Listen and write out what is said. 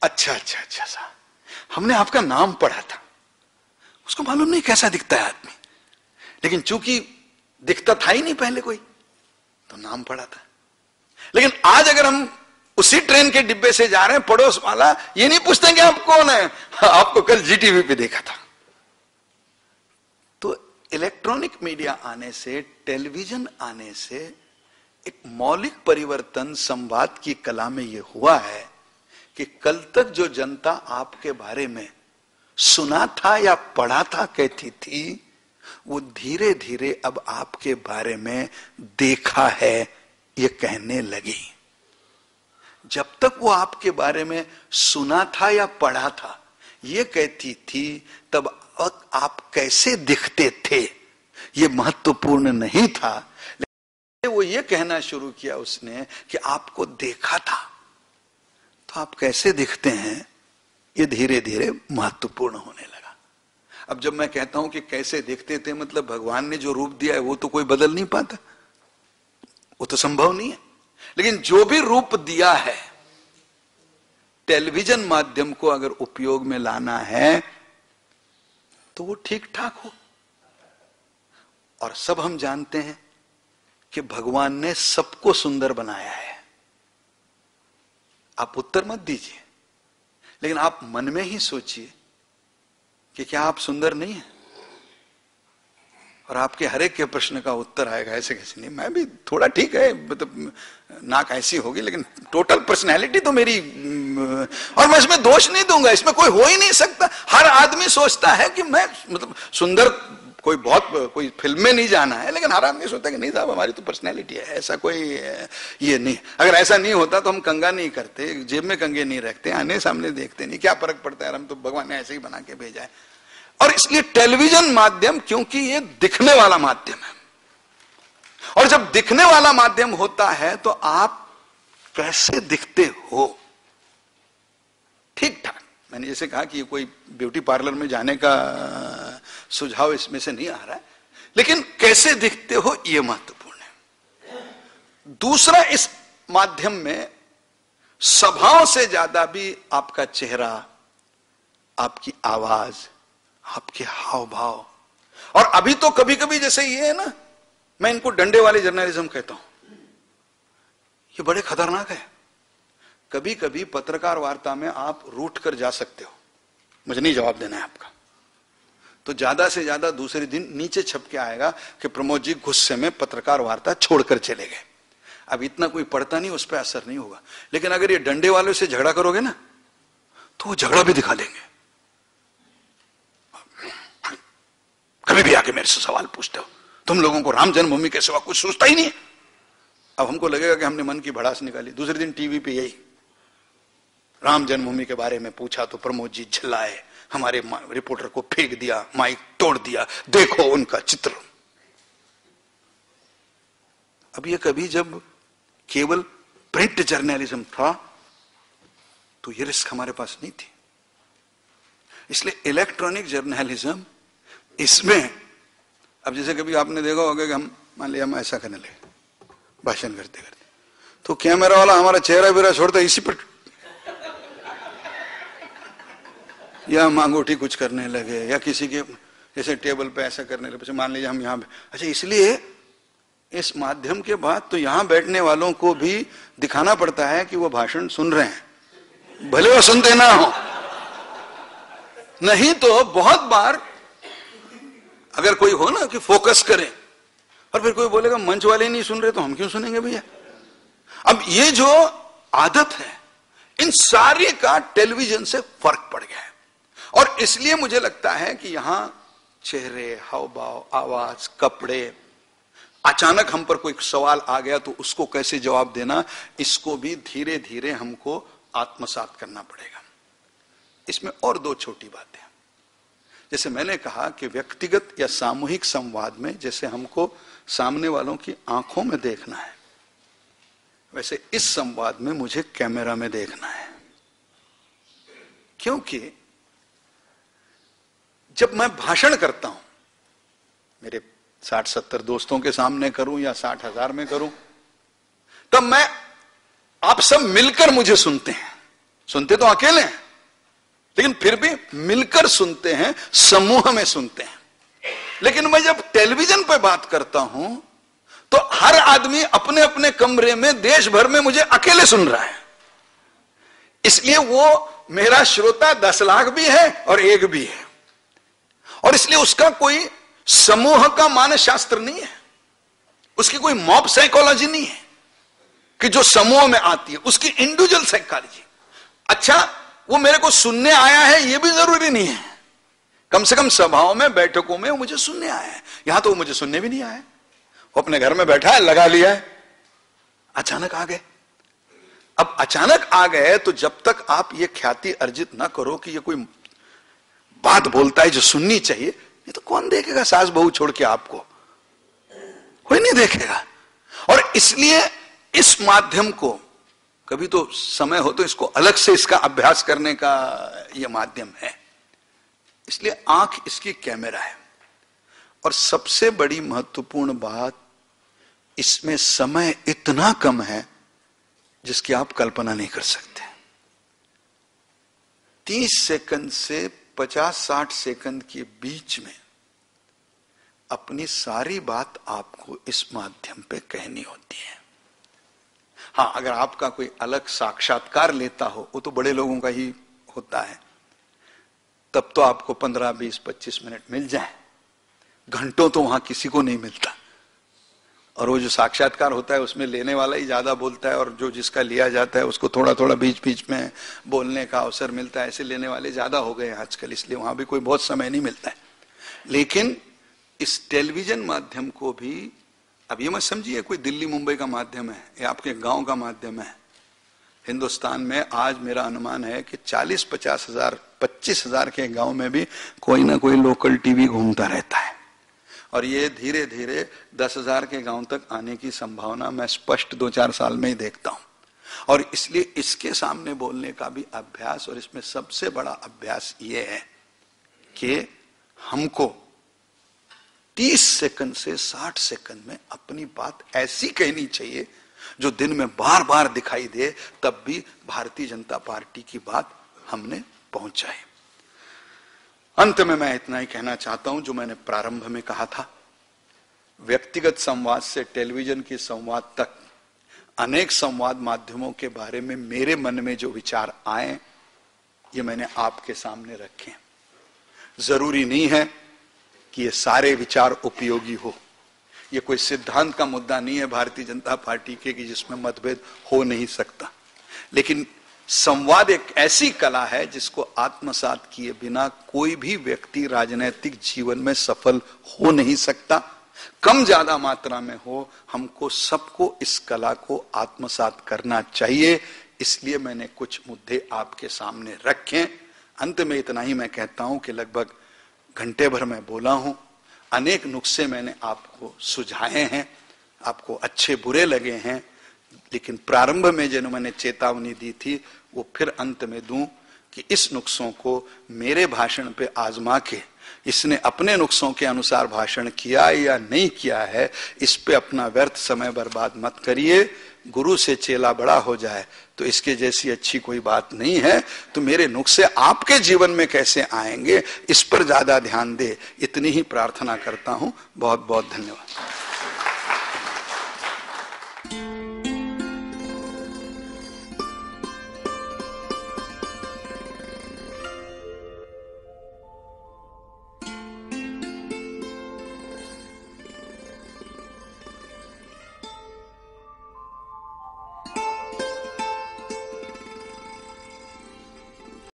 अच्छा सा, हमने आपका नाम पढ़ा था, उसको मालूम नहीं कैसा दिखता है आदमी, लेकिन चूंकि दिखता था ही नहीं पहले कोई, तो नाम पढ़ा था। लेकिन आज अगर हम उसी ट्रेन के डिब्बे से जा रहे हैं, पड़ोस वाला ये नहीं पूछते कि आप कौन है, आपको कल जीटीवी पे देखा था। तो इलेक्ट्रॉनिक मीडिया आने से, टेलीविजन आने से एक मौलिक परिवर्तन संवाद की कला में यह हुआ है कि कल तक जो जनता आपके बारे में सुना था या पढ़ा था कहती थी, वो धीरे धीरे अब आपके बारे में देखा है ये कहने लगी। जब तक वो आपके बारे में सुना था या पढ़ा था ये कहती थी, तब आप कैसे दिखते थे ये महत्वपूर्ण नहीं था। लेकिन वो ये कहना शुरू किया उसने कि आपको देखा था, तो आप कैसे दिखते हैं ये धीरे धीरे महत्वपूर्ण होने लगा। अब जब मैं कहता हूं कि कैसे दिखते थे, मतलब भगवान ने जो रूप दिया है वो तो कोई बदल नहीं पाता, वो तो संभव नहीं है। लेकिन जो भी रूप दिया है, टेलीविजन माध्यम को अगर उपयोग में लाना है तो वो ठीक ठाक हो। और सब हम जानते हैं कि भगवान ने सबको सुंदर बनाया है। आप उत्तर मत दीजिए, लेकिन आप मन में ही सोचिए कि क्या आप सुंदर नहीं हैं? और आपके हर एक के प्रश्न का उत्तर आएगा ऐसे कैसे नहीं, मैं भी थोड़ा ठीक है, मतलब नाक ऐसी होगी, लेकिन टोटल पर्सनैलिटी तो मेरी, और मैं इसमें दोष नहीं दूंगा, इसमें कोई हो ही नहीं सकता। हर आदमी सोचता है कि मैं मतलब सुंदर, कोई बहुत कोई फिल्म में नहीं जाना है, लेकिन हर आदमी सोचता है कि नहीं साहब हमारी तो पर्सनैलिटी है, ऐसा कोई ये नहीं। अगर ऐसा नहीं होता तो हम कंगा नहीं करते, जेब में कंगे नहीं रखते, आने सामने देखते नहीं, क्या फर्क पड़ता है, हम तो भगवान ने ऐसे ही बना के भेजा है। और इसलिए टेलीविजन माध्यम, क्योंकि ये दिखने वाला माध्यम है, और जब दिखने वाला माध्यम होता है तो आप कैसे दिखते हो ठीक ठाक। मैंने जैसे कहा कि ये कोई ब्यूटी पार्लर में जाने का सुझाव इसमें से नहीं आ रहा है, लेकिन कैसे दिखते हो ये महत्वपूर्ण है। दूसरा, इस माध्यम में सभाओं से ज्यादा भी आपका चेहरा, आपकी आवाज, आपके हाव भाव, और अभी तो कभी कभी जैसे ये है ना, मैं इनको डंडे वाले जर्नलिज्म कहता हूं, ये बड़े खतरनाक है। कभी कभी पत्रकार वार्ता में आप रूठ कर जा सकते हो, मुझे नहीं जवाब देना है आपका, तो ज्यादा से ज्यादा दूसरे दिन नीचे छप के आएगा कि प्रमोद जी गुस्से में पत्रकार वार्ता छोड़कर चले गए। अब इतना कोई पढ़ता नहीं, उस पर असर नहीं होगा। लेकिन अगर ये डंडे वालों से झगड़ा करोगे ना, तो वो झगड़ा भी दिखा देंगे। कभी भी आके मेरे से सवाल पूछते हो, तुम लोगों को राम जन्मभूमि के सिवा कुछ सोचता ही नहीं है। अब हमको लगेगा कि हमने मन की भड़ास निकाली। दूसरे दिन टीवी पे यही राम जन्मभूमि के बारे में पूछा तो प्रमोद जी झल्लाए, हमारे रिपोर्टर को फेंक दिया, माइक तोड़ दिया, देखो उनका चित्र। अब ये कभी जब केवल प्रिंट जर्नलिज्म था तो ये रिस्क हमारे पास नहीं थी। इसलिए इलेक्ट्रॉनिक जर्नलिज्म, इसमें अब जैसे कभी आपने देखा होगा कि हम मान लिया हम ऐसा करने लगे भाषण करते करते, तो कैमरा वाला हमारा चेहरा वेरा छोड़ता इसी पर, या हम अंगूठी कुछ करने लगे, या किसी के जैसे टेबल पे ऐसा करने लगे। मान लीजिए हम यहाँ, अच्छा इसलिए इस माध्यम के बाद तो यहां बैठने वालों को भी दिखाना पड़ता है कि वो भाषण सुन रहे हैं, भले वो सुनते ना हो। नहीं तो बहुत बार अगर कोई हो ना कि फोकस करे और फिर कोई बोलेगा मंच वाले नहीं सुन रहे तो हम क्यों सुनेंगे भैया। अब ये जो आदत है, इन सारे का टेलीविजन से फर्क पड़ गया है। और इसलिए मुझे लगता है कि यहां चेहरे, हाव भाव, आवाज, कपड़े, अचानक हम पर कोई सवाल आ गया तो उसको कैसे जवाब देना, इसको भी धीरे धीरे हमको आत्मसात करना पड़ेगा। इसमें और दो छोटी बातें, जैसे मैंने कहा कि व्यक्तिगत या सामूहिक संवाद में जैसे हमको सामने वालों की आंखों में देखना है, वैसे इस संवाद में मुझे कैमरा में देखना है। क्योंकि जब मैं भाषण करता हूं, मेरे 60-70 दोस्तों के सामने करूं या 60,000 में करूं, तब मैं, आप सब मिलकर मुझे सुनते हैं, सुनते तो अकेले हैं, लेकिन फिर भी मिलकर सुनते हैं, समूह में सुनते हैं। लेकिन मैं जब टेलीविजन पे बात करता हूं तो हर आदमी अपने अपने कमरे में देश भर में मुझे अकेले सुन रहा है। इसलिए वो मेरा श्रोता 10 लाख भी है और एक भी है, और इसलिए उसका कोई समूह का मानस शास्त्र नहीं है, उसकी कोई मॉब साइकोलॉजी नहीं है कि जो समूह में आती है, उसकी इंडिविजुअल साइकोलॉजी। अच्छा, वो मेरे को सुनने आया है ये भी जरूरी नहीं है, कम से कम सभाओं में बैठकों में वो मुझे सुनने आया है। यहां तो वो मुझे सुनने भी नहीं आया, वो अपने घर में बैठा है, लगा लिया है, अचानक आ गए। अब अचानक आ गए तो जब तक आप ये ख्याति अर्जित ना करो कि ये कोई बात बोलता है जो सुननी चाहिए, ये तो कौन देखेगा सास बहू छोड़ के आपको, कोई नहीं देखेगा। और इसलिए इस माध्यम को कभी तो समय हो तो इसको अलग से इसका अभ्यास करने का यह माध्यम है। इसलिए आंख इसकी कैमरा है, और सबसे बड़ी महत्वपूर्ण बात, इसमें समय इतना कम है जिसकी आप कल्पना नहीं कर सकते। 30 सेकंड से 50-60 सेकंड के बीच में अपनी सारी बात आपको इस माध्यम पे कहनी होती है। हां, अगर आपका कोई अलग साक्षात्कार लेता हो, वो तो बड़े लोगों का ही होता है, तब तो आपको 15, 20, 25 मिनट मिल जाए, घंटों तो वहां किसी को नहीं मिलता। और वो जो साक्षात्कार होता है उसमें लेने वाला ही ज्यादा बोलता है, और जो जिसका लिया जाता है उसको थोड़ा थोड़ा बीच बीच में बोलने का अवसर मिलता है। ऐसे लेने वाले ज्यादा हो गए हैं आजकल, इसलिए वहां भी कोई बहुत समय नहीं मिलता है। लेकिन इस टेलीविजन माध्यम को भी, अब ये मत समझिए कोई दिल्ली मुंबई का माध्यम है, ये आपके गांव का माध्यम है। हिंदुस्तान में आज मेरा अनुमान है कि 40-50 हजार, 25 हजार के गांव में भी कोई ना कोई लोकल टीवी घूमता रहता है, और ये धीरे धीरे 10,000 के गांव तक आने की संभावना मैं स्पष्ट 2-4 साल में ही देखता हूं। और इसलिए इसके सामने बोलने का भी अभ्यास, और इसमें सबसे बड़ा अभ्यास ये है कि हमको 30 सेकंड से 60 सेकंड में अपनी बात ऐसी कहनी चाहिए जो दिन में बार बार दिखाई दे, तब भी भारतीय जनता पार्टी की बात हमने पहुंचाई। अंत में मैं इतना ही कहना चाहता हूं जो मैंने प्रारंभ में कहा था, व्यक्तिगत संवाद से टेलीविजन के संवाद तक अनेक संवाद माध्यमों के बारे में मेरे मन में जो विचार आए, ये मैंने आपके सामने रखे। जरूरी नहीं है कि ये सारे विचार उपयोगी हो, ये कोई सिद्धांत का मुद्दा नहीं है भारतीय जनता पार्टी के कि जिसमें मतभेद हो नहीं सकता, लेकिन संवाद एक ऐसी कला है जिसको आत्मसात किए बिना कोई भी व्यक्ति राजनीतिक जीवन में सफल हो नहीं सकता। कम ज्यादा मात्रा में हो, हमको सबको इस कला को आत्मसात करना चाहिए। इसलिए मैंने कुछ मुद्दे आपके सामने रखे। अंत में इतना ही मैं कहता हूं कि लगभग घंटे भर मैं बोला हूं, अनेक नुस्खे मैंने आपको सुझाए हैं, आपको अच्छे बुरे लगे हैं, लेकिन प्रारंभ में जो मैंने चेतावनी दी थी वो फिर अंत में दूं कि इस नुस्खों को मेरे भाषण पे आजमा के, इसने अपने नुस्खों के अनुसार भाषण किया या नहीं किया है, इस पे अपना व्यर्थ समय बर्बाद मत करिए। गुरु से चेला बड़ा हो जाए तो इसके जैसी अच्छी कोई बात नहीं है। तो मेरे नुस्खे आपके जीवन में कैसे आएंगे, इस पर ज्यादा ध्यान दे, इतनी ही प्रार्थना करता हूं। बहुत बहुत धन्यवाद।